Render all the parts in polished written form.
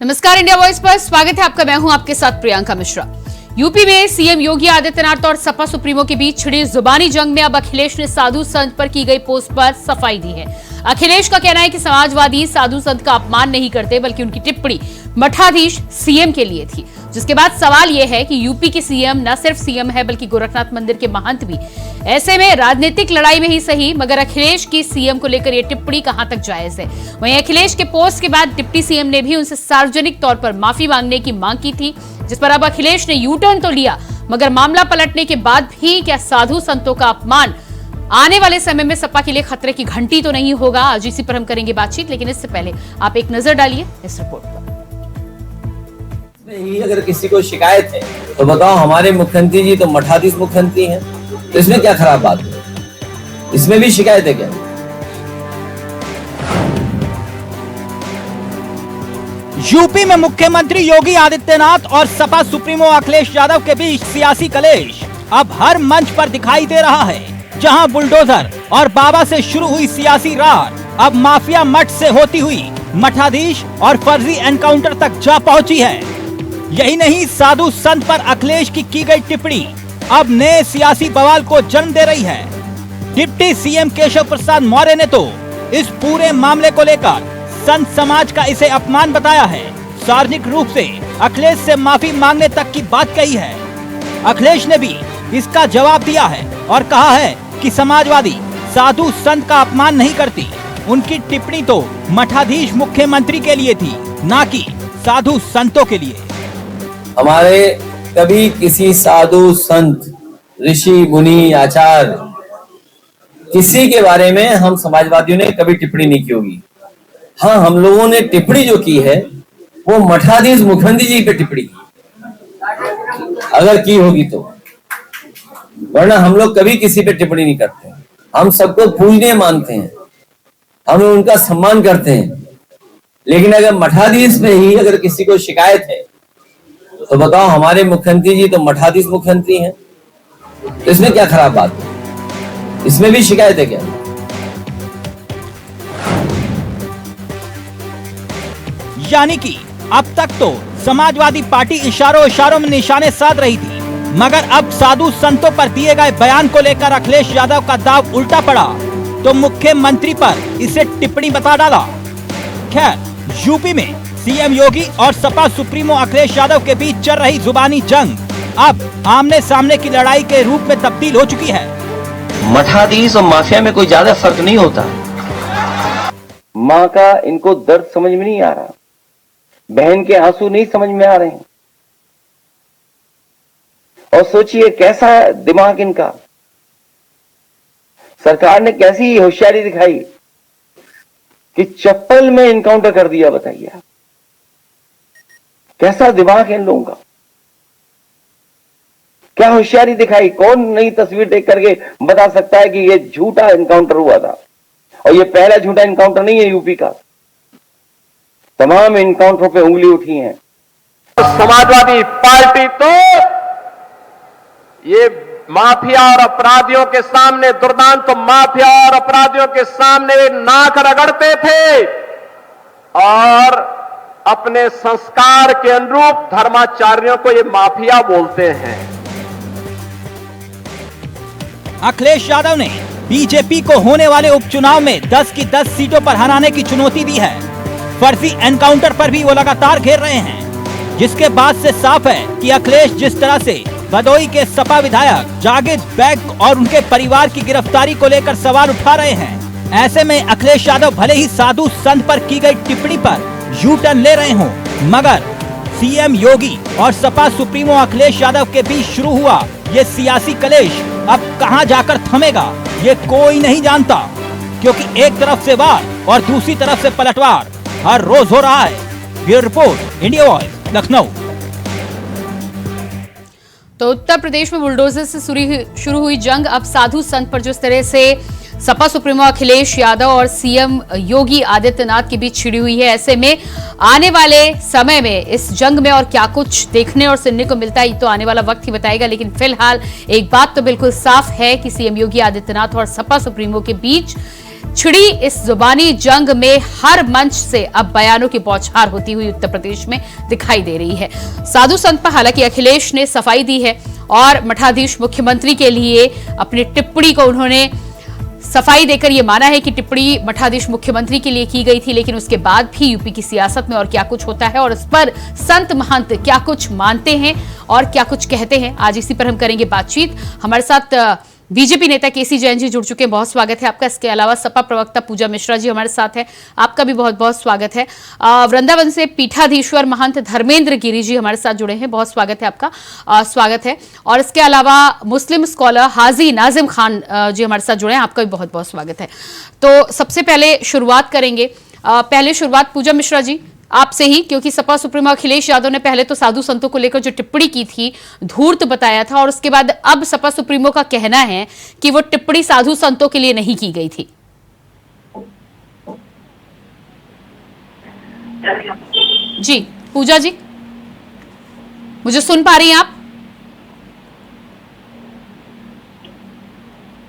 नमस्कार, India voice पर स्वागत है आपका। मैं हूं आपके साथ प्रियंका मिश्रा। यूपी में सीएम योगी आदित्यनाथ और सपा सुप्रीमो के बीच छिड़ी जुबानी जंग में अब अखिलेश ने साधु संत पर की गई पोस्ट पर सफाई दी है। अखिलेश का कहना है कि समाजवादी साधु संत का अपमान नहीं करते, बल्कि उनकी टिप्पणी मठाधीश सीएम के लिए थी। जिसके बाद सवाल यह है कि यूपी के सीएम न सिर्फ सीएम है बल्कि गोरखनाथ मंदिर के महंत भी। ऐसे में राजनीतिक लड़ाई में ही सही, मगर अखिलेश की सीएम को लेकर यह टिप्पणी कहां तक जायज है। वहीं अखिलेश के पोस्ट के बाद डिप्टी सीएम ने भी उनसे सार्वजनिक तौर पर माफी मांगने की मांग की थी, जिस पर अब अखिलेश ने यू टर्न तो लिया, मगर मामला पलटने के बाद भी क्या साधु संतों का अपमान आने वाले समय में सपा के लिए खतरे की घंटी तो नहीं होगा? आज इसी पर हम करेंगे बातचीत, लेकिन इससे पहले आप एक नजर डालिए इस रिपोर्ट पर। ही अगर किसी को शिकायत है तो बताओ, हमारे मुख्यमंत्री जी तो मठाधीश मुख्यमंत्री हैं, तो इसमें क्या खराब बात है? इसमें भी शिकायत है क्या? यूपी में मुख्यमंत्री योगी आदित्यनाथ और सपा सुप्रीमो अखिलेश यादव के बीच सियासी कलेश अब हर मंच पर दिखाई दे रहा है। जहां बुलडोजर और बाबा से शुरू हुई सियासी रार अब माफिया मठ से होती हुई मठाधीश और फर्जी एनकाउंटर तक जा पहुंची है। यही नहीं, साधु संत पर अखिलेश की गई टिप्पणी अब नए सियासी बवाल को जन्म दे रही है। डिप्टी सीएम केशव प्रसाद मौर्य ने तो इस पूरे मामले को लेकर संत समाज का इसे अपमान बताया है। सार्वजनिक रूप से अखिलेश से माफी मांगने तक की बात कही है। अखिलेश ने भी इसका जवाब दिया है और कहा है कि समाजवादी साधु संत का अपमान नहीं करती। उनकी टिप्पणी तो मठाधीश मुख्यमंत्री के लिए थी, ना कि साधु संतों के लिए। हमारे कभी किसी साधु संत ऋषि मुनि आचार्य किसी के बारे में हम समाजवादियों ने कभी टिप्पणी नहीं की होगी। हाँ, हम लोगों ने टिप्पणी जो की है वो मठाधीश मुख्यमंत्री जी पे टिप्पणी की, अगर की होगी तो, वरना हम लोग कभी किसी पे टिप्पणी नहीं करते। हम सबको पूजनीय मानते हैं, हम उनका सम्मान करते हैं, लेकिन अगर मठाधीश में ही अगर किसी को शिकायत है तो बताओ, हमारे मुख्यमंत्री जी तो मठाधीश मुख्यमंत्री हैं, तो इसमें क्या खराब बात है? इसमें भी शिकायत है क्या? यानी कि अब तक तो समाजवादी पार्टी इशारों में निशाने साध रही थी, मगर अब साधु संतों पर दिए गए बयान को लेकर अखिलेश यादव का दाव उल्टा पड़ा तो मुख्यमंत्री पर इसे टिप्पणी बता डाला। खैर, यूपी में सीएम योगी और सपा सुप्रीमो अखिलेश यादव के बीच चल रही जुबानी जंग अब आमने सामने की लड़ाई के रूप में तब्दील हो चुकी है। मठाधीश और माफिया में कोई ज्यादा फर्क नहीं होता। माँ का इनको दर्द समझ में नहीं आ रहा, बहन के आंसू नहीं समझ में आ रहे हैं, और सोचिए कैसा है दिमाग इनका। सरकार ने कैसी होशियारी दिखाई कि चप्पल में इनकाउंटर कर दिया। बताइए आप, कैसा दिमाग है इन लोगों का, क्या होशियारी दिखाई। कौन नई तस्वीर देख करके बता सकता है कि ये झूठा इनकाउंटर हुआ था? और ये पहला झूठा इनकाउंटर नहीं है यूपी का, तमाम इनकाउंटरों पे उंगली उठी है। समाजवादी पार्टी तो ये माफिया और अपराधियों के सामने, दुर्दांत तो माफिया और अपराधियों के सामने नाक रगड़ते थे और अपने संस्कार के अनुरूप धर्माचार्यों को ये माफिया बोलते हैं। अखिलेश यादव ने बीजेपी को होने वाले उपचुनाव में 10 की 10 सीटों पर हराने की चुनौती दी है। फर्जी एनकाउंटर पर भी वो लगातार घेर रहे हैं, जिसके बाद से साफ है कि अखिलेश जिस तरह से भदोई के सपा विधायक जागिद बेग और उनके परिवार की गिरफ्तारी को लेकर सवाल उठा रहे हैं, ऐसे में अखिलेश यादव भले ही साधु संत पर की गई टिप्पणी पर यू टर्न ले रहे हों, मगर सीएम योगी और सपा सुप्रीमो अखिलेश यादव के बीच शुरू हुआ ये सियासी कलेश अब कहां जाकर थमेगा ये कोई नहीं जानता, क्योंकि एक तरफ से वार और दूसरी तरफ से पलटवार हर रोज हो रहा है। Bureau report, India voice, Lucknow. तो उत्तर प्रदेश में बुलडोजर से शुरू हुई जंग अब साधु संत पर जिस तरह से सपा सुप्रीमो अखिलेश यादव और सीएम योगी आदित्यनाथ के बीच छिड़ी हुई है, ऐसे में आने वाले समय में इस जंग में और क्या कुछ देखने और सुनने को मिलता है ये तो आने वाला वक्त ही बताएगा। लेकिन फिलहाल एक बात तो बिल्कुल साफ है कि सीएम योगी आदित्यनाथ और सपा सुप्रीमो के बीच छिड़ी इस जुबानी जंग में हर मंच से अब बयानों की बौछार होती हुई उत्तर प्रदेश में दिखाई दे रही है। साधु संत पर हालांकि अखिलेश ने सफाई दी है और मठाधीश मुख्यमंत्री के लिए अपनी टिप्पणी को उन्होंने सफाई देकर यह माना है कि टिप्पणी मठाधीश मुख्यमंत्री के लिए की गई थी, लेकिन उसके बाद भी यूपी की सियासत में और क्या कुछ होता है और इस पर संत महंत क्या कुछ मानते हैं और क्या कुछ कहते हैं, आज इसी पर हम करेंगे बातचीत। हमारे साथ बीजेपी नेता केसी जैन जी जुड़ चुके हैं, बहुत स्वागत है आपका। इसके अलावा सपा प्रवक्ता पूजा मिश्रा जी हमारे साथ है, आपका भी बहुत बहुत स्वागत है। वृंदावन से पीठाधीश्वर महंत धर्मेंद्र गिरी जी हमारे साथ जुड़े हैं, बहुत स्वागत है आपका, स्वागत है। और इसके अलावा मुस्लिम स्कॉलर हाजी नाजिम खान जी हमारे साथ जुड़े हैं, आपका भी बहुत बहुत स्वागत है। तो सबसे पहले शुरुआत करेंगे, पहले शुरुआत पूजा मिश्रा जी आपसे ही, क्योंकि सपा सुप्रीमो अखिलेश यादव ने पहले तो साधु संतों को लेकर जो टिप्पणी की थी धूर्त बताया था और उसके बाद अब सपा सुप्रीमो का कहना है कि वो टिप्पणी साधु संतों के लिए नहीं की गई थी। जी पूजा जी, मुझे सुन पा रही हैं आप?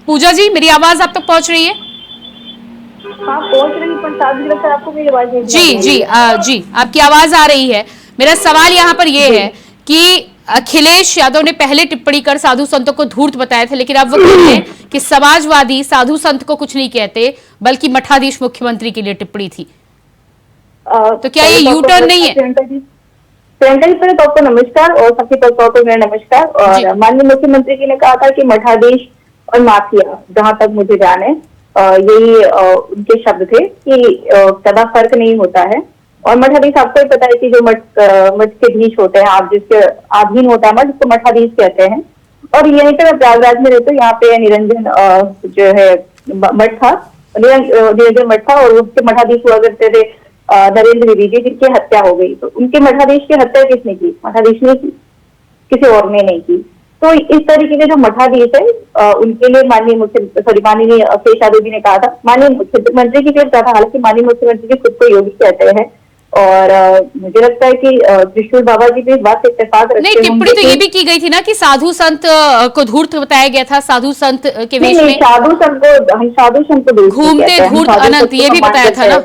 पूजा जी, मेरी आवाज आप तक पहुंच रही है? हाँ पहुंच रही, पर साधु लगता है आपको मेरी आवाज नहीं जी, आपकी आवाज आ रही है। मेरा सवाल यहाँ पर यह है कि अखिलेश यादव ने पहले टिप्पणी कर साधु संतों को धूर्त बताया था, लेकिन अब वो कहते हैं कि समाजवादी साधु संत को कुछ नहीं कहते, बल्कि मठाधीश मुख्यमंत्री के लिए टिप्पणी थी। तो क्या ये यू टर्न नहीं है? प्रियंका जी, पहले तो आपको नमस्कार और सबके पर मेरा नमस्कार। और माननीय मुख्यमंत्री जी ने कहा था कि मठाधीश और माफिया, जहां तक मुझे ध्यान है यही उनके शब्द थे कि ज्यादा फर्क नहीं होता है। और मठाधीश आपको ही पता है कि जो मठ के धीश होते हैं, आप जिसके अधीन होता है मठ, उसको मठाधीश कहते हैं। और यहीं पे मैं प्रयागराज में रहती हूँ, यहाँ पे निरंजन जो है मठ था, निरंजन मठ था और उसके मठाधीश हुआ करते थे नरेंद्र गिरी जी, जिनकी हत्या हो गई। तो उनके मठाधीश की हत्या किसने की? मठाधीश ने की, किसी और ने नहीं की। तो इस तरीके के जो मठाधीश है उनके लिए माननीय अखिलेश यादव जी ने कहा था, माननीय मुख्यमंत्री की कहा था, हालांकि माननीय मुख्यमंत्री जी खुद को योगी कहते हैं और मुझे लगता है कि त्रिशूल बाबा जी भी इस बात से इत्तेफाक रखते हैं। नहीं, टिप्पणी तो ये भी की गई थी ना कि साधु संत को धूर्त बताया गया था, साधु संत के वेश में साधु संत को घूमते धूर्त अनंत, ये भी बताया था ना?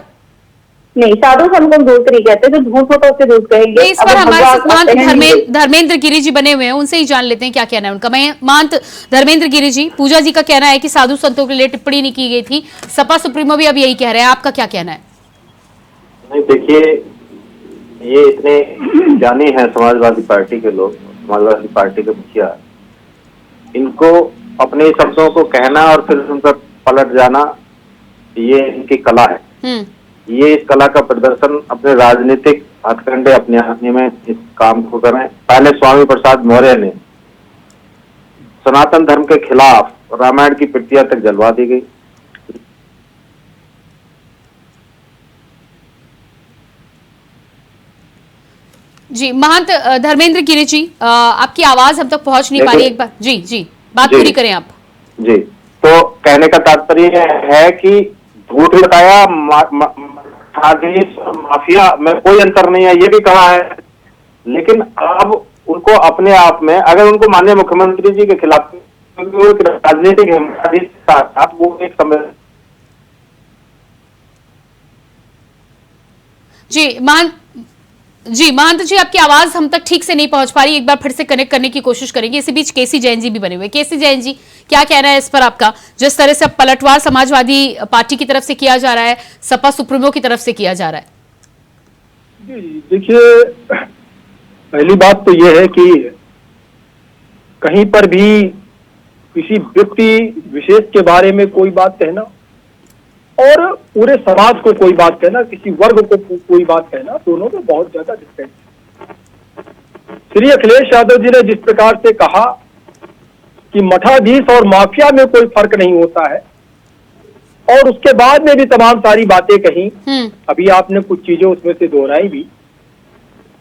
नहीं, साधु संत को धूर्त नहीं कहते, जो धूर्त होता है उसे धूर्त कहेंगे। इस पर हमारे साथ महंत धर्मेंद्र गिरी जी बने हुए हैं, उनसे ही जान लेते हैं क्या कहना है उनका। महंत धर्मेंद्र गिरी जी, पूजा जी का कहना है कि साधु संतों के लिए टिप्पणी नहीं की गई थी, सपा सुप्रीमो भी अब यही कह रहे हैं, आपका क्या कहना है? नहीं, देखिए, ये इतने जाने हैं समाजवादी पार्टी के लोग, समाजवादी पार्टी के मुखिया, इनको अपने शब्दों को कहना और फिर उन पर पलट जाना, ये इनकी कला है। ये इस कला का प्रदर्शन अपने राजनीतिक हथकंडे अपने हाथ में इस काम को करें। पहले स्वामी प्रसाद मौर्य ने सनातन धर्म के खिलाफ रामायण की प्रतियां तक जलवा दी गई। जी महंत धर्मेंद्र गिरी जी, आपकी आवाज हम तक पहुंच नहीं पा रही, एक बार जी बात पूरी करें आप। जी, तो कहने का तात्पर्य है कि झूठ बताया, माफिया में कोई अंतर नहीं है, ये भी कहा है। लेकिन अब उनको अपने आप में, अगर उनको माननीय मुख्यमंत्री जी के खिलाफ राजनीतिक साथ वो एक समय महंत जी, आपकी आवाज हम तक ठीक से नहीं पहुंच पा रही, एक बार फिर से कनेक्ट करने की कोशिश करेंगे। इसी बीच केसी जैन जी भी बने हुए। केसी जैन जी, क्या कहना है इस पर आपका, जिस तरह से पलटवार समाजवादी पार्टी की तरफ से किया जा रहा है, सपा सुप्रीमो की तरफ से किया जा रहा है? जी देखिए, पहली बात तो यह है कि कहीं पर भी किसी व्यक्ति विशेष के बारे में कोई बात कहना और पूरे समाज को कोई बात कहना, किसी वर्ग को कोई बात कहना, दोनों में बहुत ज्यादा डिफरेंस है। श्री अखिलेश यादव जी ने जिस प्रकार से कहा कि मठाधीश और माफिया में कोई फर्क नहीं होता है, और उसके बाद में भी तमाम सारी बातें कही, अभी आपने कुछ चीजें उसमें से दोहराई भी।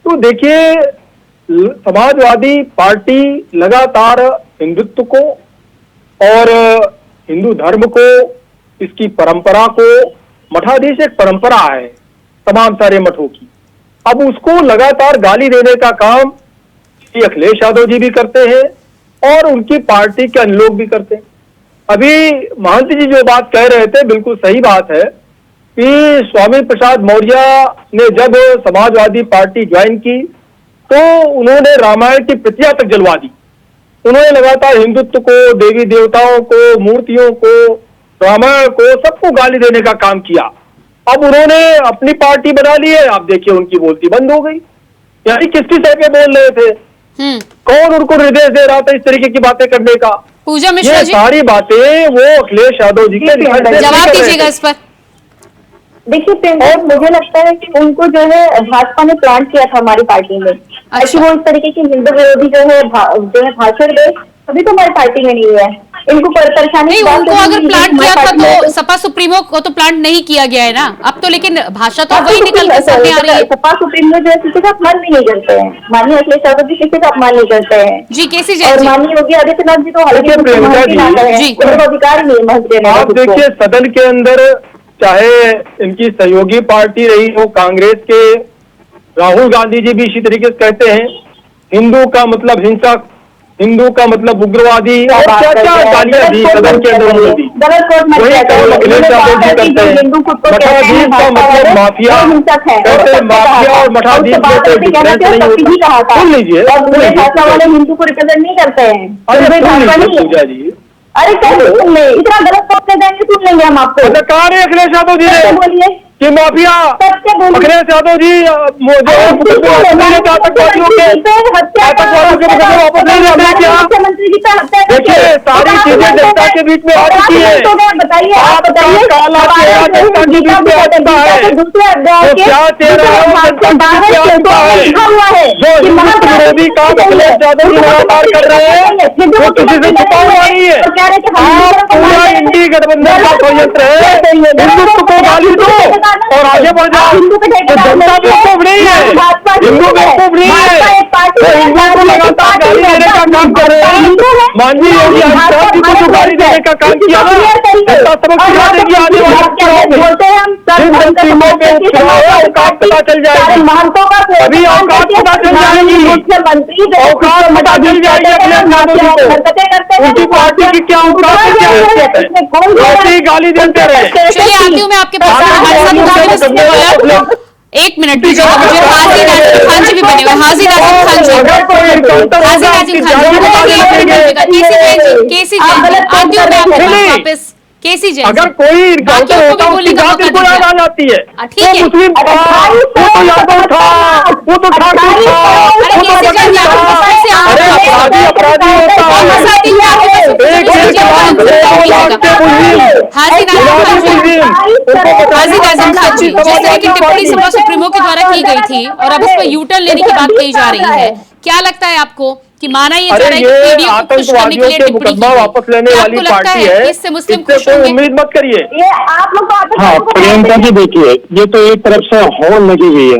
तो देखिए, समाजवादी पार्टी लगातार हिंदुत्व को और हिंदू धर्म को, इसकी परंपरा को, मठाधीश एक परंपरा है तमाम सारे मठों की, अब उसको लगातार गाली देने का काम श्री अखिलेश यादव जी भी करते हैं और उनकी पार्टी के अन्य लोग भी करते हैं। अभी महंत जी जो बात कह रहे थे बिल्कुल सही बात है कि स्वामी प्रसाद मौर्य ने जब समाजवादी पार्टी ज्वाइन की तो उन्होंने रामायण की प्रतियां तक जलवा दी। उन्होंने लगातार हिंदुत्व को, देवी देवताओं को, मूर्तियों को, रामायण को, सबको गाली देने का काम किया। अब उन्होंने अपनी पार्टी बना ली है, आप देखिए उनकी बोलती बंद हो गई। यानी किसकी सर पे बोल रहे थे, कौन उनको निर्देश दे रहा था इस तरीके की बातें करने का? पूजा मिश्रा ये जी, सारी बातें वो अखिलेश यादव जी के जवाब दीजिएगा इस पर। देखिए प्रियंका, मुझे लगता है कि उनको जो है भाजपा ने प्लांट किया था हमारी पार्टी में। ऐसी वो इस तरीके की हिंदू विरोधी जो है भाषण दे, अभी तो हमारी पार्टी में नहीं है। इनको परेशानी नहीं, उनको अगर प्लांट किया था तो सपा सुप्रीमो को तो प्लांट नहीं किया गया है ना अब तो, लेकिन भाषा तो वही निकल कर सामने आ रही है। सपा सुप्रीमो जो है किसी का अपमान भी नहीं करते हैं। माननीय अखिलेश यादव जी किसी का अपमान नहीं करते हैं जी। केसी और जैन जी, माननीय योगी आदित्यनाथ जी तो देखिए प्रियंका जी, अधिकार नहीं है महंत देने का आप खुद को। देखिए सदन के अंदर चाहे इनकी सहयोगी पार्टी रही हो कांग्रेस के, राहुल गांधी जी भी इसी तरीके से कहते हैं हिंदू का मतलब हिंसक, हिंदू का मतलब उग्रवादी, और क्या क्या गालियां दी सदन के अंदर उन्होंने दी। वही काम अखिलेश यादव जी करते हैं। मठाधीश का मतलब माफिया कहते हैं, माफिया और मठाधीश में कोई डिफरेंस नहीं होता। सुन लीजिए, वाले हिंदू को रिप्रेजेंट नहीं करते हैं। पूजा जी, अरे कैसे सुन ले, इतना गलत बात कर देंगे, सुन लेंगे हम आपको। कहा रहे अखिलेश यादव जी ने बोलिए कि माफिया अखिलेश यादव जी आतंकवादियों के वापस नहीं लेते क्या? देखिए सारी चीजें जनता के बीच में आ चुकी है। बताइए, आप बताइए, काला चेहरा जनता के बीच में आ चुका है। तो क्या चेहरा है वो जनता के बीच में आ चुका है। जो हिंदुत्व विरोधी काम अखिलेश यादव जी लगातार कर रहे हैं वो किसी से छुपा हुआ नहीं है। आप पूरा इंडी गठबंधन का षड्यंत्र है। हिंदुत्व को गाली दो और आगे बढ़ जाओ। तो जनता बेवकूफ नहीं है, हिंदू बेवकूफ नहीं है, तो हिंदू को लगातार गाली देने का काम कर रहे हैं। माननीय योगी आदित्यनाथ जी को जो गाली देने का काम किया ना, जनता सबक सिखा देगी आने वाले चुनाव में। जिन जन टीमों के चुनाव में औकात पता चल जाएगी, अभी औकात पता चल जाएगी, औकात पता चल जाएगी अखिलेश यादव जी को, उनकी पार्टी की क्या औकात है, क्या हैसियत है। ऐसे ही गाली देते रहे। चलिए आती हूँ मैं आपके पास। हमारे साथ एक मिनट दीजिएगा मुझे। हाजी राजीव खान जी भी बने हुए, हाजी राजीव खान जी, हाजी राजीव खान जी, केसी जैन आती हूँ मैं आपके पास वापस। केसी जैन अगर कोई इनकाउंटर होता है उसकी बात इनको याद आ जाती है। ठीक है, मुस्लिम था, वो तो यादव था, वो तो ठाकुर था, वो तो पटेल था। अरे अपराधी अपराधी होता है। एक हाजी राजीव खान जी, जिस तरह की टिप्पणी सपा सुप्रीमो के द्वारा की गई थी और अब इस पर यूटर्न लेने की बात कही जा रही है, क्या लगता है आपको कि माना ये जा रहा है कि पीडीओ को खुश करने के लिए टिप्पणी की, वापस लेने वाली पार्टी है, इससे मुस्लिम इससे खुश कोई होंगे? उम्मीद मत करिए। ये आप लोग हाँ प्रियंका जी, देखिए ये तो एक तरफ से हॉल लगी हुई है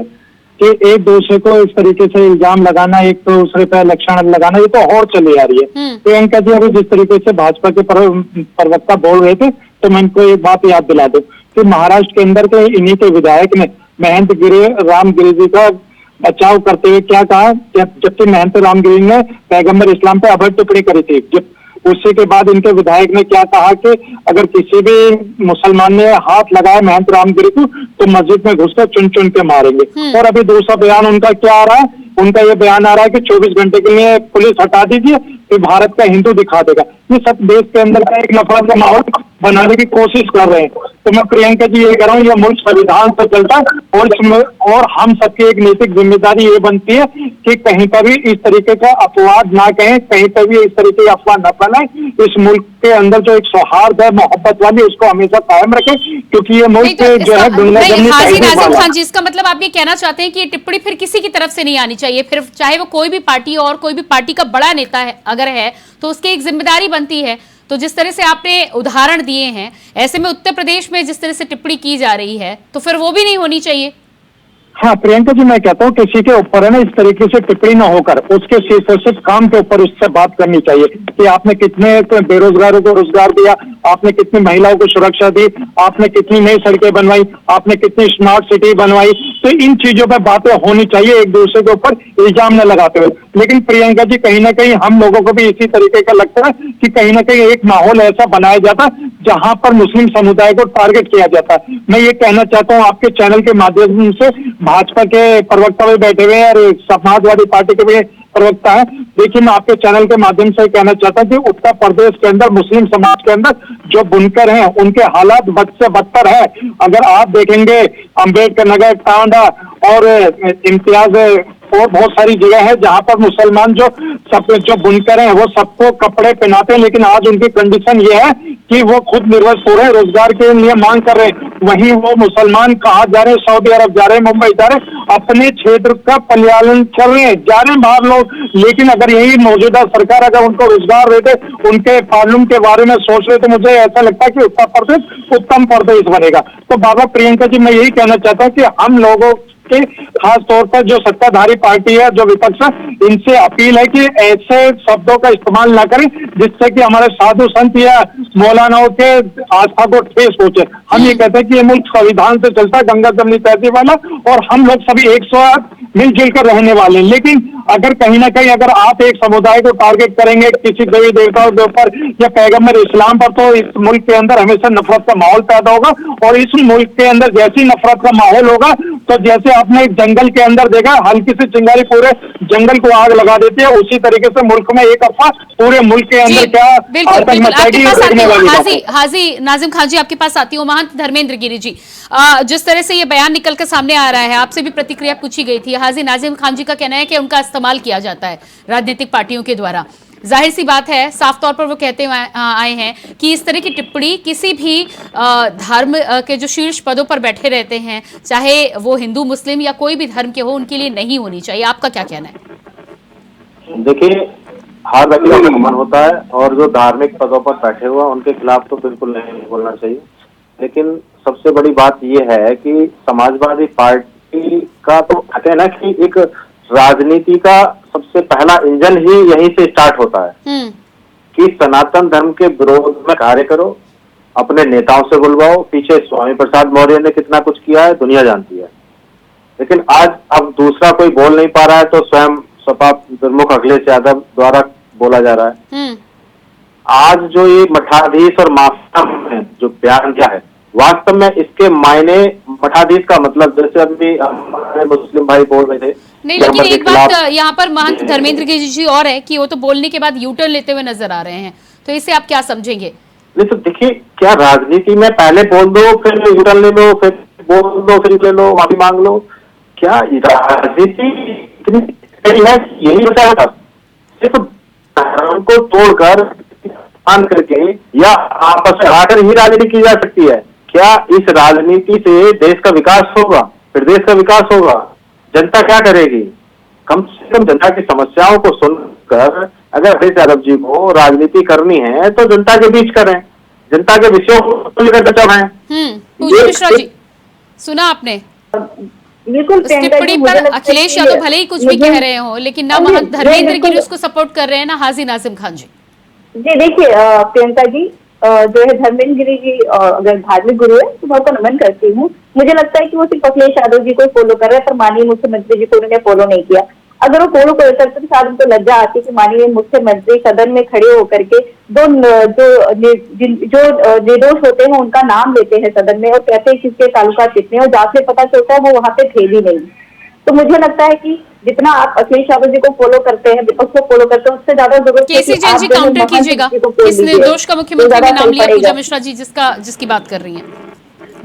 कि एक दूसरे को इस तरीके से इल्जाम लगाना, एक दूसरे पर लक्षण लगाना, ये तो और चली आ रही है। प्रियंका जी अभी जिस तरीके से भाजपा के प्रवक्ता बोल रहे थे तो मैं इनको एक बात याद दिला दूं कि महाराष्ट्र के अंदर के इन्हीं के विधायक ने महंत रामगिरी जी का बचाव करते हुए क्या कहा, जबकि महंत रामगिरी ने पैगंबर इस्लाम पे अभद्र टिप्पणी करी थी, उसी के बाद इनके विधायक ने क्या कहा कि अगर किसी भी मुसलमान ने हाथ लगाया महंत रामगिरी को तो मस्जिद में घुसकर चुन चुन के मारेंगे। और अभी दूसरा बयान उनका क्या आ रहा है, उनका ये बयान आ रहा है कि 24 घंटे के लिए पुलिस हटा दीजिए, फिर भारत का हिंदू दिखा देगा। ये सब देश के अंदर का एक नफरत का माहौल बनाने की कोशिश कर रहे हैं। तो मैं प्रियंका जी ये कह रहा हूँ, ये मुल्क संविधान से चलता है और इसमें और हम सबकी एक नैतिक जिम्मेदारी ये बनती है कि कहीं पर भी इस तरीके का अपवाद ना कहें, कहीं पर भी इस तरीके की अफवाह न फैलाएं। इस मुल्क के अंदर जो एक सौहार्द है, मोहब्बत वाली, उसको हमेशा कायम रखें, क्योंकि ये मुल्क जो है दुनिया हाजी राजीव खान जी, इसका मतलब आप ये कहना चाहते हैं कि ये टिप्पणी फिर किसी की तरफ से नहीं आनी चाहिए, फिर चाहे वो कोई भी पार्टी और कोई भी पार्टी का बड़ा नेता है अगर है तो उसकी एक जिम्मेदारी बनती है। तो जिस तरह से आपने उदाहरण दिए हैं, ऐसे में उत्तर प्रदेश में जिस तरह से टिप्पणी की जा रही है तो फिर वो भी नहीं होनी चाहिए। हाँ प्रियंका जी, मैं कहता हूँ किसी के ऊपर है ना इस तरीके से टिप्पणी न होकर उसके सिर्फ काम के ऊपर उससे बात करनी चाहिए कि आपने कितने बेरोजगारों को रोजगार दिया, आपने कितनी महिलाओं को सुरक्षा दी, आपने कितनी नई सड़कें बनवाई, आपने कितनी स्मार्ट सिटी बनवाई। तो इन चीजों पर बातें होनी चाहिए, एक दूसरे के ऊपर इल्जाम न लगाते हुए। लेकिन प्रियंका जी, कहीं ना कहीं हम लोगों को भी इसी तरीके का लगता है कि कहीं ना कहीं एक माहौल ऐसा बनाया जाता जहां पर मुस्लिम समुदाय को टारगेट किया जाता है। मैं ये कहना चाहता हूँ आपके चैनल के माध्यम से, भाजपा के प्रवक्ता भी बैठे हुए हैं और समाजवादी पार्टी के भी प्रवक्ता है, देखिए मैं आपके चैनल के माध्यम से कहना चाहता हूँ कि उत्तर प्रदेश के अंदर मुस्लिम समाज के अंदर जो बुनकर हैं उनके हालात बद से बदतर है। अगर आप देखेंगे अम्बेडकर नगर, टांडा और इम्तियाज और बहुत सारी जगह है जहां पर मुसलमान जो बुनकर हैं वो सबको कपड़े पहनाते हैं, लेकिन आज उनकी कंडीशन ये है कि वो खुद निर्भर हो रहे हैं, रोजगार के लिए मांग कर रहे हैं। वहीं वो मुसलमान कहाँ जा रहे हैं? सऊदी अरब जा रहे हैं, मुंबई जा रहे हैं, अपने क्षेत्र का पलायन कर रहे हैं, जा रहे हैं बाहर लोग। लेकिन अगर यही मौजूदा सरकार अगर उनको रोजगार देते, उनके प्रॉब्लम के बारे में सोच रहे, तो मुझे ऐसा लगता है कि उत्तर प्रदेश उत्तम प्रदेश बनेगा। तो बाबा प्रियंका जी, मैं यही कहना चाहता हूँ कि हम लोगों के खास तौर पर जो सत्ताधारी पार्टी है, जो विपक्ष है, इनसे अपील है कि ऐसे शब्दों का इस्तेमाल ना करें जिससे कि हमारे साधु संत या मौलानाओं के आस्था को ठेस पहुंचे। हम ये कहते हैं कि ये मुल्क संविधान से चलता है, गंगा जमनी तहजीब वाला, और हम लोग सभी 108 मिलजुल कर रहने वाले हैं। लेकिन अगर कहीं ना कहीं अगर आप एक समुदाय को टारगेट करेंगे किसी देवी देवताओं के ऊपर या पैगंबर इस्लाम पर, तो इस मुल्क के अंदर हमेशा नफरत का माहौल पैदा होगा। और इस मुल्क के अंदर जैसी नफरत का माहौल होगा, तो जैसे आपने एक जंगल के अंदर देखा हल्की सी चिंगारी पूरे जंगल को आग लगा देती है, उसी तरीके से मुल्क में एक अफवाह पूरे मुल्क के अंदर क्या आतंक मचाएगी। हाजी नाजिम खान जी, आपके पास आती हूँ। महंत धर्मेंद्र गिरी जी, जिस तरह से ये बयान निकल कर सामने आ रहा है, आपसे भी प्रतिक्रिया पूछी गई थी। हाजी नाजिम खान जी का कहना है कि उनका इस्तेमाल किया जाता है राजनीतिक पार्टियों के द्वारा। जाहिर सी बात है, साफ तौर पर वो कहते आए हैं कि इस तरह की टिप्पणी किसी भी धर्म के जो शीर्ष पदों पर बैठे रहते हैं, चाहे वो हिंदू मुस्लिम या कोई भी धर्म के हो, उनके लिए नहीं होनी चाहिए। आपका क्या कहना है? देखिए, हर व्यक्ति का मन होता है और जो धार्मिक पदों पर बैठे हुए उनके खिलाफ तो बिल्कुल नहीं बोलना चाहिए। लेकिन सबसे बड़ी बात यह है कि समाजवादी पार्टी का तो कहते हैं ना कि एक राजनीति का सबसे पहला इंजन ही यहीं से स्टार्ट होता है कि सनातन धर्म के विरोध में कार्य करो, अपने नेताओं से बुलवाओ। पीछे स्वामी प्रसाद मौर्य ने कितना कुछ किया है दुनिया जानती है। लेकिन आज अब दूसरा कोई बोल नहीं पा रहा है तो स्वयं सपा प्रमुख अखिलेश यादव द्वारा बोला जा रहा है। आज जो ये मठाधीश और माफिया है जो बयान किया है, वास्तव में इसके मायने मठाधीश का मतलब, जैसे अभी हमारे मुस्लिम भाई बोल रहे थे। नहीं, लेकिन एक बात यहाँ पर महंत धर्मेंद्र गिरी जी और है कि वो तो बोलने के बाद यूटर्न लेते हुए नजर आ रहे हैं, तो इसे आप क्या समझेंगे? नहीं तो देखिए, क्या राजनीति में पहले बोल दो फिर यूटर्न ले लो, फिर बोल दो फिर ले लो, माफी मांग लो, क्या राजनीति इतनी है? यही बताया था, सिर्फ धर्म को तोड़कर करके या आपस में आकर ही राजनीति की जा सकती है। क्या इस राजनीति से देश का विकास होगा? फिर देश का विकास होगा, जनता क्या करेगी? कम से कम जनता की समस्याओं को सुनकर अगर अखिलेश यादव जी को राजनीति करनी है तो जनता के बीच करें, जनता के विषयों को लेकर चर्चा करें। पूज्य मिश्रा जी, सुना आपने? बिल्कुल, टिप्पणी पर अखिलेश यादव भले ही कुछ भी कह रहे हो, लेकिन ना महंत धर्मेंद्र गिरी उसको सपोर्ट कर रहे हैं, ना हाजी नाजिम खान जी। जी देखिए प्रियंका जी, जो है धर्मेंद्र गिरी जी अगर धार्मिक गुरु है तो मैं उनको नमन करती हूँ। मुझे लगता है कि वो सिर्फ अखिलेश यादव जी को फॉलो कर रहे हैं, पर माननीय मुख्यमंत्री जी को उन्होंने फॉलो नहीं किया। अगर वो फॉलो करते तो शायद उनको लज्जा आती कि माननीय मुख्यमंत्री सदन में खड़े होकर के जो निर्दोष होते हैं उनका नाम लेते हैं सदन में और कहते हैं किसके ताल्लुकात कितने, और जाके पता चलता है वो वहां पे थे भी नहीं। तो मुझे लगता है कि जितना आप अखिलेश यादव जी को फॉलो करते हैं, विपक्ष को फॉलो करते हैं, उससे ज्यादा जरूरत केसी जैन जी काउंटर कीजिएगा, किस निर्दोष का मुख्यमंत्री ने नाम लिया? पूजा मिश्रा जी जिसकी बात कर रही हैं।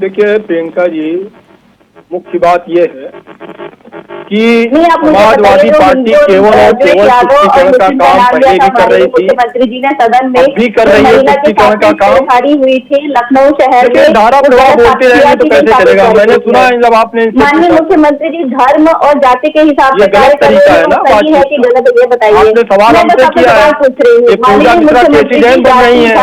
देखिए प्रियंका जी, मुख्य बात यह है कि समाजवादी पार्टी केवल और केवल तुष्टीकरण का काम पहले भी कर रही थी, मुख्यमंत्री जी ने सदन में भी कर रही है तुष्टीकरण का काम। खड़ी हुई थी लखनऊ शहर में, धारा प्रभाव बोलते रहेंगे तो कैसे चलेगा? मैंने सुना है जब आपने माननीय मुख्यमंत्री जी धर्म और जाति के हिसाब से गलत तरीका है ना, सही है कि गलत है ये बताइए। आपने सवाल हमसे किया है, पूजा मिश्रा प्रेसिडेंट बन रही है,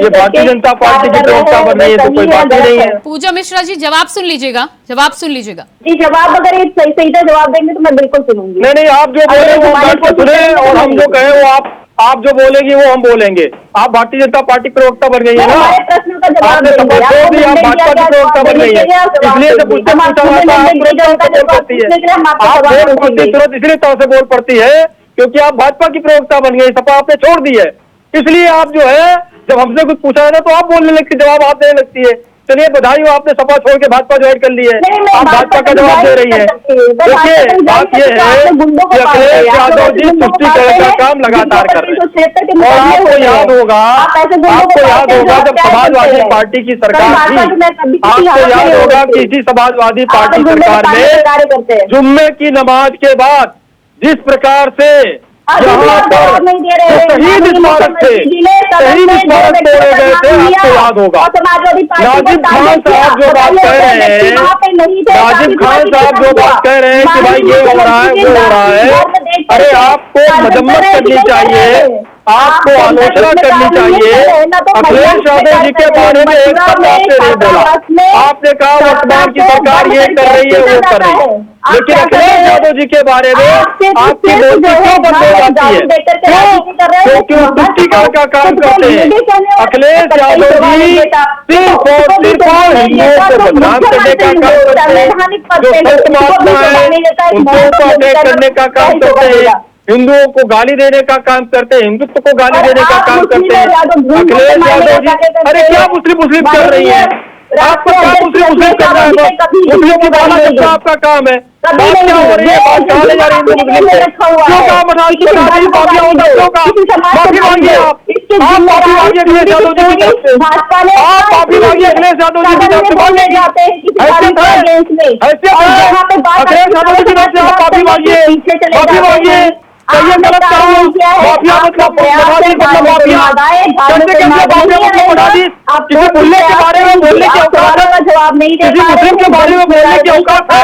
ये भारतीय जनता पार्टी की प्रवक्ता बन रही है, तो कोई बात ही नहीं है। पूजा मिश्रा जी जवाब सुन लीजिएगा। जवाब सुन लीजिएगा। जी, जवाब अगर ये सही सही जवाब देंगे तो मैं बिल्कुल सुनूंगी। नहीं, आप जो बोले वो बैठ के सुने और हम जो कहे वो आप जो बोलेंगे वो हम बोलेंगे। आप भारतीय जनता पार्टी प्रवक्ता बन गई है ना, प्रश्न का जवाब आपने शपथ छोड़ दी, आप भाजपा की प्रवक्ता बन गई है, इसलिए जब पूछते इसलिए तरह से बोल पड़ती है क्योंकि आप भाजपा की प्रवक्ता बन गई, सपा आपने छोड़ दी है, इसलिए आप जो है जब हमसे कुछ पूछा है ना तो आप बोलने लगती, जवाब आप देने लगती है। चलिए बधाई हो, आपने सपा छोड़ के भाजपा ज्वाइन कर ली है, आप भाजपा का जवाब दे रही है। देखिए बात यह है कि अखिलेश यादव जी तुष्टिकरण का काम लगातार कर रहे हैं और आपको याद होगा जब समाजवादी पार्टी की सरकार थी, आपको याद होगा कि इसी समाजवादी पार्टी सरकार में जुम्मे की नमाज के बाद जिस प्रकार से यहाँ पर शहीद स्मारक थे, शहीद स्मारक तोड़े गए थे, आपको याद होगा। राजीव खान साहब जो बात कह रहे हैं, राजीव खान साहब जो बात कह रहे हैं कि भाई ये हो रहा है वो हो रहा है, अरे आपको मजम्मत करनी चाहिए, आपको आलोचना करनी चाहिए। अखिलेश यादव जी के बारे में एक शब्द आपने नहीं बोला, आपने कहा वर्तमान की सरकार ये कर रही है वो कर रही है, लेकिन अखिलेश यादव जी के बारे में आपकी बोलती क्यों बंद हो जाती है? क्योंकि वो तुष्टिकरण का काम करते हैं। अखिलेश यादव जी सिर्फ और सिर्फ हिंदुओं को बदनाम करने का काम करते हैं, जो सत्य महात्मा है उनको अटैक करने का काम करते हैं, हिंदुओं को गाली देने का काम करते हैं, हिंदुत्व को गाली देने का काम करते हैं। अखिलेश यादव जी अरे क्या मुस्लिम कर रही है? आपको क्या मुस्लिम करना है? मुस्लिम की बाला जनता आपका काम है, बात क्या हो रही है? बात कहा ले जा रही है हिंदू मुस्लिम से? क्यों कहा बता रही माफिया होता, क्यों कहा माफी मांगिए? आप माफी मांगिए अखिलेश यादव जी की तरफ से, आप माफी मांगिए अखिलेश यादव जी की तरफ से, मांगिए हैसियत है अखिलेश यादव जी की तरफ से, आप माफी मांगिए, माफी मांगिए। कहिए गलत कहा, माफिया मतलब माफिया कैसे कैसे माफिया मतलब बना दी? किसी मुल्ले के बारे में बोलने की औकात है? किसी मुस्लिम के बारे में बोलने की औकात है?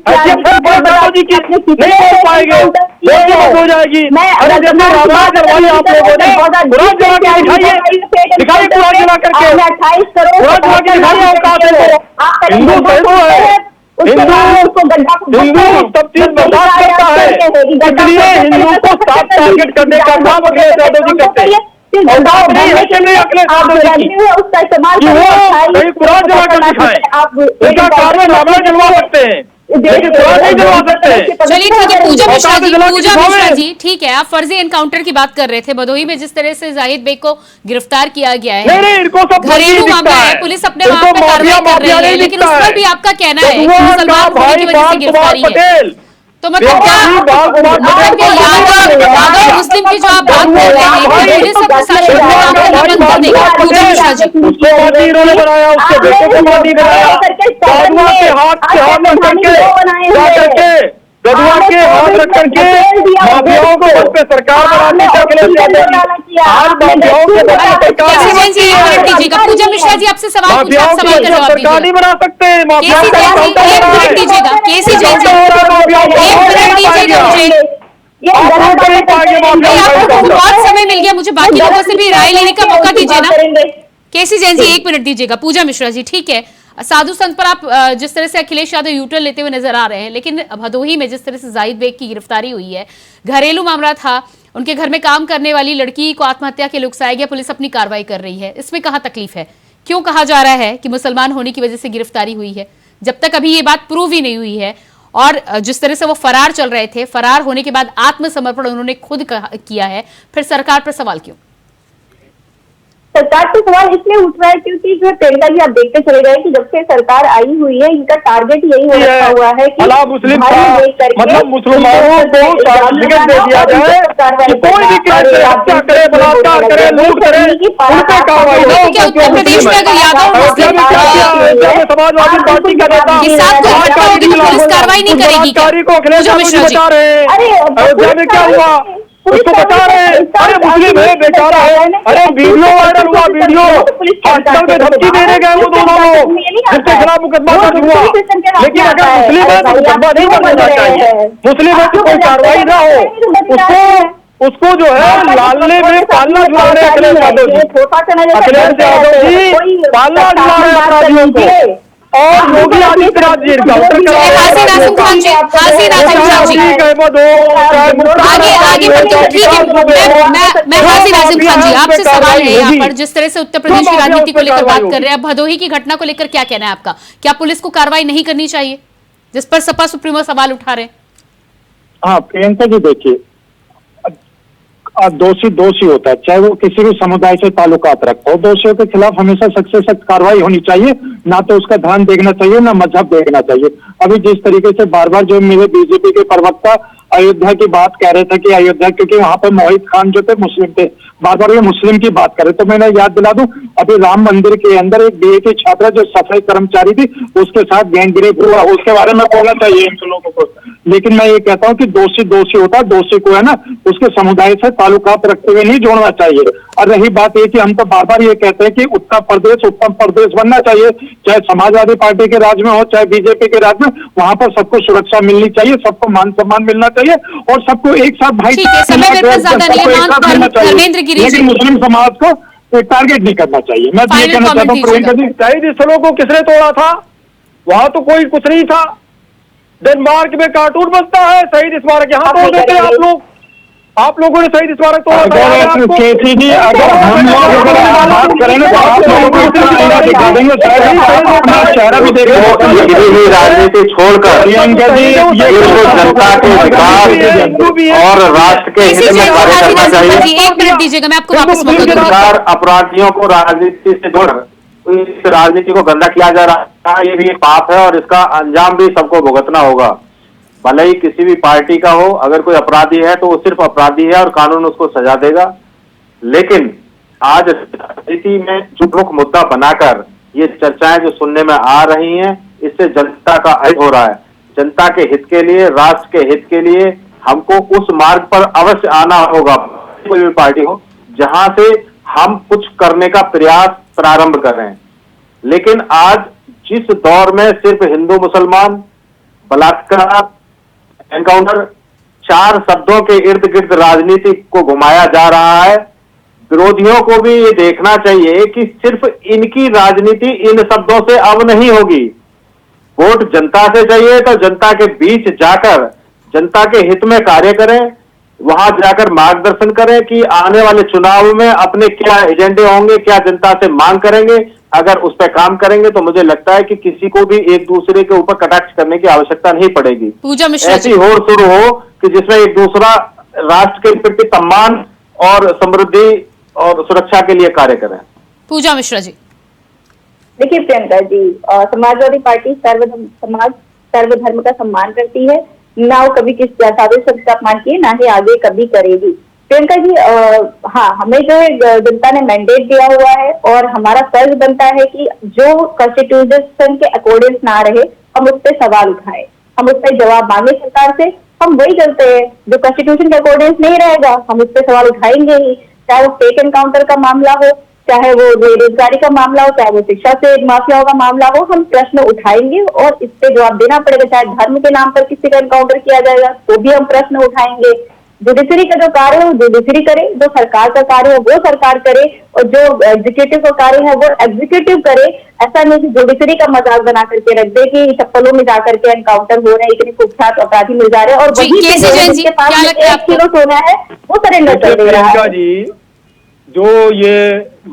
हैसियत है यादव जी की? नहीं बोल पाएंगे, बोलने मत हो जाएगी। अरे जैसे रामायण करवाई आप लोगों ने, कुरान जला के दिखाइए कुरान जला करके, कुरान जला के दिखाइए औकात है। हिंदू सहिष्णु है, हिंदू सब चीज बर्दाश्त करता है, इसलिए हिंदू को साफ टारगेट करने का काम अखिलेश यादव जी करते हैं। और बात नहीं है कि नहीं अखिलेश यादव जी की कि वो कहीं कुरान जला कर दिखाए, उनका कार्य रामायण जलवा सकते हैं लेकिन कुरान नहीं जलवा सकते हैं। चलिए ठीक है, पूजा मिश्रा जी ठीक है, आप फर्जी एनकाउंटर की बात कर रहे थे। भदोही में जिस तरह से जाहिद बेग को गिरफ्तार किया गया है, नहीं इनको सब घरेलू मामला है, पुलिस अपने वहां पे कार्रवाई कर रही है, लेकिन उस पर भी आपका कहना है कि मुसलमान होने की वजह से गिरफ्तारी है, तो मतलब क्या मुस्लिम की जो आप बात कर रहे हैं पुलिस और प्रशासन उसको मांडी इन्होंने बनाया, उसके बेटे को मांडी बनाया, गदुआ के हाथ रख करके गदुआ के हाथ रख करके माफियाओं को बस पे सरकार बनाने का अखिलेश यादव जी आज माफियाओं के बस पे सरकार पूजा मिश्रा जी आपसे सवाल पूछा, सवाल का जवाब सरकार नहीं बना सकते। माफियाओं एक मिनट दीजिएगा, केसी जैन जी बहुत समय मिल गया, मुझे बाकी लोगों से भी राय लेने का मौका दीजिए ना। केसी जैन जी 1 मिनट दीजिएगा। पूजा मिश्रा जी ठीक है, साधु संत पर आप जिस तरह से अखिलेश यादव यूटर्न लेते हुए नजर आ रहे हैं, लेकिन भदोही में जिस तरह से जाहिद बेग की गिरफ्तारी हुई है, घरेलू मामला था, उनके घर में काम करने वाली लड़की को आत्महत्या के लिए उकसाया गया, पुलिस अपनी कार्रवाई कर रही है, इसमें कहां तकलीफ है? क्यों कहा जा रहा है कि मुसलमान होने की वजह से गिरफ्तारी हुई है, जब तक अभी ये बात प्रूव ही नहीं हुई है? और जिस तरह से वो फरार चल रहे थे, फरार होने के बाद आत्मसमर्पण उन्होंने खुद किया है, फिर सरकार पर सवाल क्यों? सरकार पे सवाल इसलिए उठ रहा है क्योंकि जो प्रियंका जी आप देखते चले गए कि जब से सरकार आई हुई है, इनका टारगेट यही हो रखा हुआ है कि मुस्लिम मतलब मुसलमानों को सर्टिफिकेट दे दिया जाए कि कोई भी हत्या करे, बलात्कार करे, लूट करे, उन पे कार्रवाई हो। उत्तर प्रदेश में अगर यादव समाजवादी पार्टी का नेता पुलिस कार्रवाई नहीं करेगी को अखिलेश यादव जी बता रहे हैं, अयोध्या में क्या हुआ उसको बता रहे हैं। अरे मुस्लिम है बेचारा है, अरे वीडियो वायरल हुआ, वीडियो हॉस्पिटल में धमकी देने गए वो दोनों लोग जिसके खिलाफ मुकदमा दर्ज हुआ, लेकिन अगर मुस्लिम है तो मुकदमा नहीं दर्ज होना चाहिए, मुस्लिम है तो कोई कार्रवाई ना हो। उसको जो है लालने में पालना जुड़ा रहे अखिलेश यादव जी, अखिलेश यादव जी पालना जुड़ा रहे अपराधियों को। और योगी आदित्यनाथ जी एनकाउंटर हासिन आजम खान जी, हासिन आजम खान जी, आगे बढ़ते ठीक है। मैं हासिन आजम खान जी, आपसे सवाल है यहाँ पर, जिस तरह से उत्तर प्रदेश की राजनीति को लेकर बात कर रहे हैं, भदोही की घटना को लेकर क्या कहना है आपका? क्या पुलिस को कार्रवाई नहीं करनी चाहिए, जिस पर सपा सुप्रीमो सवाल उठा रहे हैं? हाँ प्रियंका जी, देखिए दोषी दोषी होता है, चाहे वो किसी भी समुदाय से ताल्लुकात रखता हो। दोषियों के खिलाफ हमेशा सख्त से सख्त कार्रवाई होनी चाहिए, ना तो उसका धर्म देखना चाहिए ना मजहब देखना चाहिए। अभी जिस तरीके से बार बार जो मेरे बीजेपी के प्रवक्ता अयोध्या की बात कह रहे थे कि अयोध्या, क्योंकि वहां पर मोहित खान जो थे मुस्लिम थे, बार बार ये मुस्लिम की बात कर रहे, तो मैंने याद दिला दूं, अभी राम मंदिर के अंदर एक बीए की छात्रा जो सफाई कर्मचारी थी, उसके साथ गैंगरेप हुआ, उसके बारे में बोलना चाहिए इन लोगों को। लेकिन मैं ये कहता हूँ कि दोषी दोषी होता है, दोषी को है ना उसके समुदाय से ताल्लुकात रखते हुए नहीं जोड़ना चाहिए। और रही बात ये कि हम तो बार बार ये कहते हैं कि उत्तर प्रदेश उत्तम प्रदेश बनना चाहिए, चाहे समाजवादी पार्टी के राज में हो चाहे बीजेपी के राज में, वहां पर सबको सुरक्षा मिलनी चाहिए, सबको मान सम्मान मिलना चाहिए और सबको एक साथ भाई लेकिन मुस्लिम समाज को टारगेट नहीं करना चाहिए। मैं ये कहना चाहता हूँ, शहीद स्थलों को किसने तोड़ा था? वहां तो कोई कुछ नहीं था। डेनमार्क में कार्टून बनता है, शहीद स्मारक यहाँ तोड़ देते हैं आप लोगों ने शहीद स्मारक तोड़ा। केसीजी अगर हम लोग बात करें ना तो आप लोगों को दिखा देंगे, चेहरा भी देखेंगे। राजनीति छोड़कर प्रियंका जी जनता के विकास और राष्ट्र के हित में कार्य करना चाहिए। एक मिनट दीजिएगा, मैं आपको वापस मौका दूंगी। सरकार अपराधियों को राजनीति से जोड़ इस राजनीति को गंदा किया जा रहा है, ये भी एक पाप है और इसका अंजाम भी सबको भुगतना होगा। भले ही किसी भी पार्टी का हो, अगर कोई अपराधी है तो वो सिर्फ अपराधी है और कानून उसको सजा देगा। लेकिन आज राजनीति में जो प्रमुख मुद्दा बनाकर ये चर्चाएं जो सुनने में आ रही हैं, इससे जनता का अहित हो रहा है। जनता के हित के लिए, राष्ट्र के हित के लिए हमको उस मार्ग पर अवश्य आना होगा, कोई भी पार्टी हो, जहां से हम कुछ करने का प्रयास प्रारंभ करें। लेकिन आज जिस दौर में सिर्फ हिंदू मुसलमान, बलात्कार, एनकाउंटर, 4 शब्दों के इर्द गिर्द राजनीति को घुमाया जा रहा है, विरोधियों को भी ये देखना चाहिए कि सिर्फ इनकी राजनीति इन शब्दों से अब नहीं होगी। वोट जनता से चाहिए तो जनता के बीच जाकर जनता के हित में कार्य करें, वहां जाकर मार्गदर्शन करें कि आने वाले चुनाव में अपने क्या एजेंडे होंगे, क्या जनता से मांग करेंगे। अगर उस पर काम करेंगे तो मुझे लगता है कि किसी को भी एक दूसरे के ऊपर कटाक्ष करने की आवश्यकता नहीं पड़ेगी। पूजा मिश्रा ऐसी होड़ शुरू हो कि जिसमें एक दूसरा राष्ट्र के प्रति सम्मान और समृद्धि और सुरक्षा के लिए कार्य करें। पूजा मिश्रा जी, देखिए प्रियंका जी, समाजवादी पार्टी सर्वधर्म का सम्मान करती है, ना वो कभी किसी साधु संत का अपमान किए, ना ही आगे कभी करेगी। प्रियंका जी, हाँ, हमें जो है जनता ने मैंडेट दिया हुआ है और हमारा फर्ज बनता है कि जो कॉन्स्टिट्यूशन के अकॉर्डिंग ना रहे हम उस पर सवाल उठाएं, हम उस पर जवाब मांगे सरकार से। हम वही करते हैं, जो कॉन्स्टिट्यूशन के अकॉर्डिंग नहीं रहेगा हम उस पर सवाल उठाएंगे ही, चाहे वो फेक एनकाउंटर का मामला हो, चाहे वो बेरोजगारी का मामला हो, चाहे वो शिक्षा से माफियाओं का मामला हो, हम प्रश्न उठाएंगे और इस पे जवाब देना पड़ेगा। चाहे धर्म के नाम पर किसी का एनकाउंटर किया जाएगा तो भी हम प्रश्न उठाएंगे। जुडिशरी का जो कार्य है वो जुडिशरी करे, जो सरकार का कार्य है वो सरकार करे और जो एग्जीक्यूटिव का कार्य है वो एग्जीक्यूटिव करे। ऐसा नहीं कि जुडिशरी का मजाक बना करके रख दे कि चप्पलों में जाकर के एनकाउंटर हो रहे हैं, इतने कुख्यात अपराधी मिल जा रहे हैं और वही के पास 1 किलो सोना है वो सरेंडर कर दे रहा है। जी, जो ये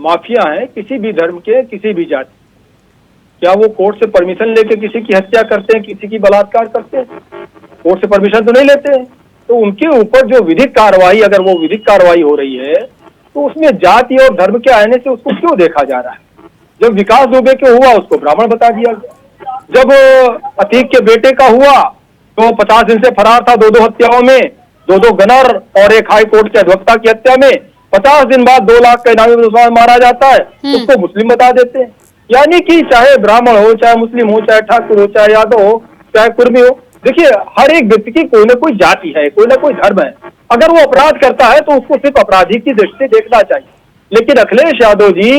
माफिया है किसी भी धर्म के, किसी भी जाति, क्या वो कोर्ट से परमिशन लेके किसी की हत्या करते हैं, किसी की बलात्कार करते हैं? कोर्ट से परमिशन तो नहीं लेते हैं। तो उनके ऊपर जो विधिक कार्रवाई, अगर वो विधिक कार्रवाई हो रही है तो उसमें जाति और धर्म के आने से उसको क्यों देखा जा रहा है? जब विकास दुबे के हुआ उसको ब्राह्मण बता दिया, जब अतीक के बेटे का हुआ तो 50 दिन से फरार था, 2-2 हत्याओं में, 2-2 गनर और एक हाई कोर्ट के अधिवक्ता की हत्या में 50 दिन बाद 2 लाख का इनामी मुसलमान मारा जाता है, उसको मुस्लिम बता देते हैं। यानी कि चाहे ब्राह्मण हो, चाहे मुस्लिम हो, चाहे ठाकुर हो, चाहे यादव हो, चाहे कुर्मी हो, देखिए हर एक व्यक्ति की कोई ना कोई जाति है, कोई ना कोई धर्म है। अगर वो अपराध करता है तो उसको सिर्फ अपराधी की दृष्टि से देखना चाहिए। लेकिन अखिलेश यादव जी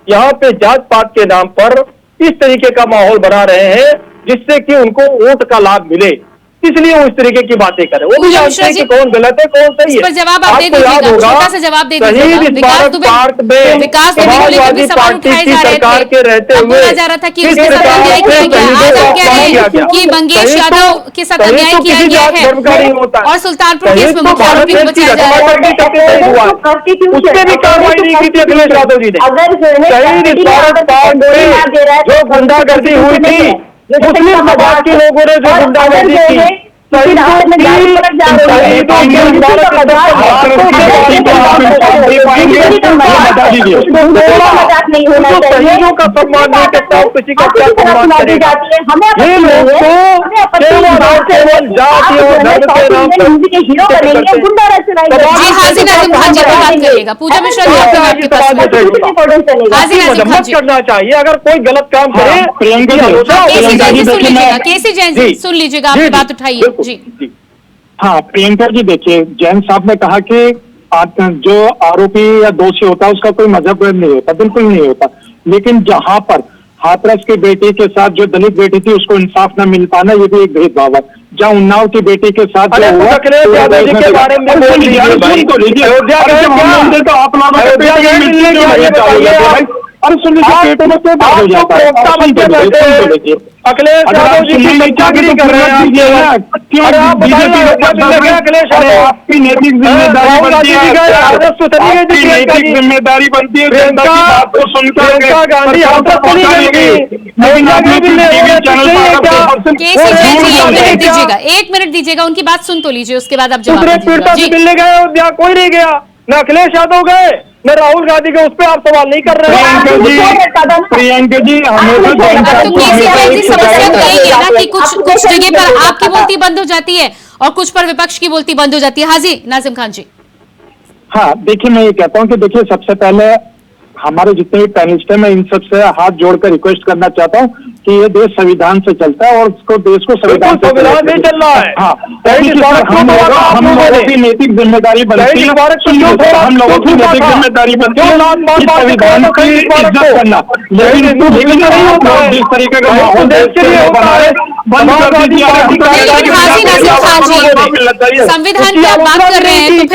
यहाँ पे जात पात के नाम पर इस तरीके का माहौल बना रहे हैं जिससे कि उनको वोट का लाभ मिले। किस लिए वो इस तरीके की बातें करे? वो भी जानते हैं कि कौन गलत है कौन सही है। इस पर जवाब आप दे आपको याद दीजिएगा, होगा, छोटा सा जवाब दे दीजिएगा। शहीद विकास दुबे पार्क में विकास दुबे को लेकर भी सवाल उठाए जा रहे सरकार के रहते थे। अब हुए बोला जा रहा था कि उसके साथ अन्याय किया गया। आज आप कह रहे हैं कि मंगेश यादव के साथ अन्याय किया गया है और सुल्तानपुर केस में मुख्य आरोपी को बचाया जा रहा है। उस पर भी कार्रवाई नहीं की थी अखिलेश यादव जी ने। शहीद स्मारक पार्क में जो गुंडागर्दी हुई थी, मुस्लिम समाज के लोगों ने जो गुंडागर्दी की, शहीदों का सम्मान नहीं करता, किसी का क्या सम्मान करेगा? ये लोग तो केवल जाति और धर्म के नाम जी हाजी नाजिम खान जी बात करिएगा। पूजा मिश्रा जी आपके पास हाजी नाजिम खान जी करना चाहिए। अगर कोई गलत काम करे, केसी जैन जी सुन लीजिएगा, केसी जैन जी सुन लीजिएगा, आपकी बात उठाइए जी। हाँ प्रियंका जी, देखिए जैन साहब ने कहा कि जो आरोपी या दोषी होता है उसका कोई मजहब नहीं होता, बिल्कुल नहीं होता। लेकिन जहां पर हाथरस की बेटी के साथ जो दलित बेटी थी उसको इंसाफ न मिल पाना, ये भी एक भेदभाव है। जहाँ उन्नाव की बेटी के साथ जो हुआ अखिलेश यादव जी के बारे में बोल लीजिए, अरे सुन लीजिए, पेटों में क्यों दर्द हो जाता है? अखिलेश यादव जी की चाकरी कर रहे हैं, आपकी नैतिक जिम्मेदारी बनती है, नैतिक जिम्मेदारी बनती है जनता की बात को सुनकर दीजिएगा, 1 मिनट दीजिएगा, उनकी बात सुन तो लीजिए, उसके बाद आप जवाब पीड़िता से मिलने गए, कोई नहीं गया, न अखिलेश यादव गए न राहुल गांधी के, उस पर आप सवाल नहीं कर रहे हैं। प्रियंका जी समस्या तो यही है ना कि कुछ जगह पर आपकी बोलती बंद हो जाती है और कुछ पर विपक्ष की बोलती बंद हो जाती है। हाजी नाजिम खान जी। हाँ देखिए, मैं ये कहता हूँ कि देखिए सबसे पहले हमारे जितने भी पैनलिस्ट हैं, मैं इन सबसे हाथ जोड़कर रिक्वेस्ट करना चाहता हूँ कि ये देश संविधान से चलता है और उसको देश को संविधान नहीं चल रहा है। हाँ, हम लोगों की नैतिक जिम्मेदारी बनती है, हम लोगों की नैतिक जिम्मेदारी बनती है संविधान की इज्जत करना। लेकिन जिस तरीके का माहौल देश के लिए बना रहे, बंद कर दीजिए। संविधान की आप बात कर रहे हैं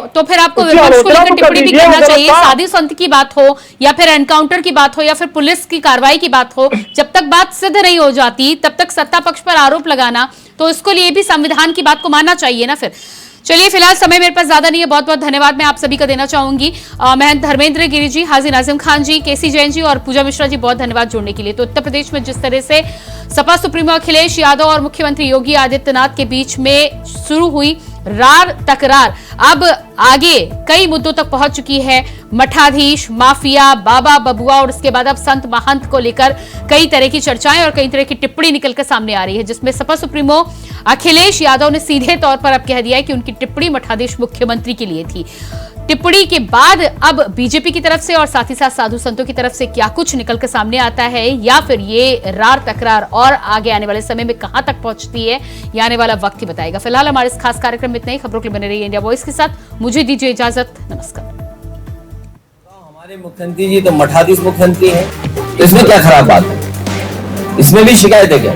तो फिर आपको विपक्ष को लेकर टिप्पणी भी करना चाहिए। साधु संत की बात हो या फिर एनकाउंटर की बात हो या फिर पुलिस की कार्रवाई की बात हो, जब तक बात सिद्ध नहीं हो जाती तब तक सत्ता पक्ष पर आरोप लगाना, तो इसको लिए भी संविधान की बात को मानना चाहिए ना। फिर चलिए, फिलहाल समय मेरे पास ज्यादा नहीं है। बहुत बहुत धन्यवाद मैं आप सभी का देना चाहूंगी। महंत धर्मेंद्र गिरी जी, हाजी नाजिम खान जी, केसी जैन जी और पूजा मिश्रा जी, बहुत धन्यवाद जुड़ने के लिए। तो उत्तर प्रदेश में जिस तरह से सपा सुप्रीमो अखिलेश यादव और मुख्यमंत्री योगी आदित्यनाथ के बीच में शुरू हुई रार तकरार अब आगे कई मुद्दों तक पहुंच चुकी है। मठाधीश, माफिया, बाबा बबुआ और उसके बाद अब संत महंत को लेकर कई तरह की चर्चाएं और कई तरह की टिप्पणी निकलकर सामने आ रही है, जिसमें सपा सुप्रीमो अखिलेश यादव ने सीधे तौर पर अब कह दिया है कि उनकी टिप्पणी मठाधीश मुख्यमंत्री के लिए थी। टिप्पणी के बाद अब बीजेपी की तरफ से और साथ ही साथ साधु संतों की तरफ से क्या कुछ निकलकर सामने आता है, या फिर ये रार तकरार और आगे आने वाले समय में कहां तक पहुंचती है, ये आने वाला वक्त ही बताएगा। फिलहाल हमारे इस खास कार्यक्रम में इतना ही। खबरों के लिए बने रहिए इंडिया वॉइस के साथ। मुझे दीजिए इजाजत, नमस्कार। हमारे मुख्यमंत्री जी तो मठाधीश मुख्यमंत्री है, तो इसमें क्या खराब बात है? इसमें भी शिकायत है क्या?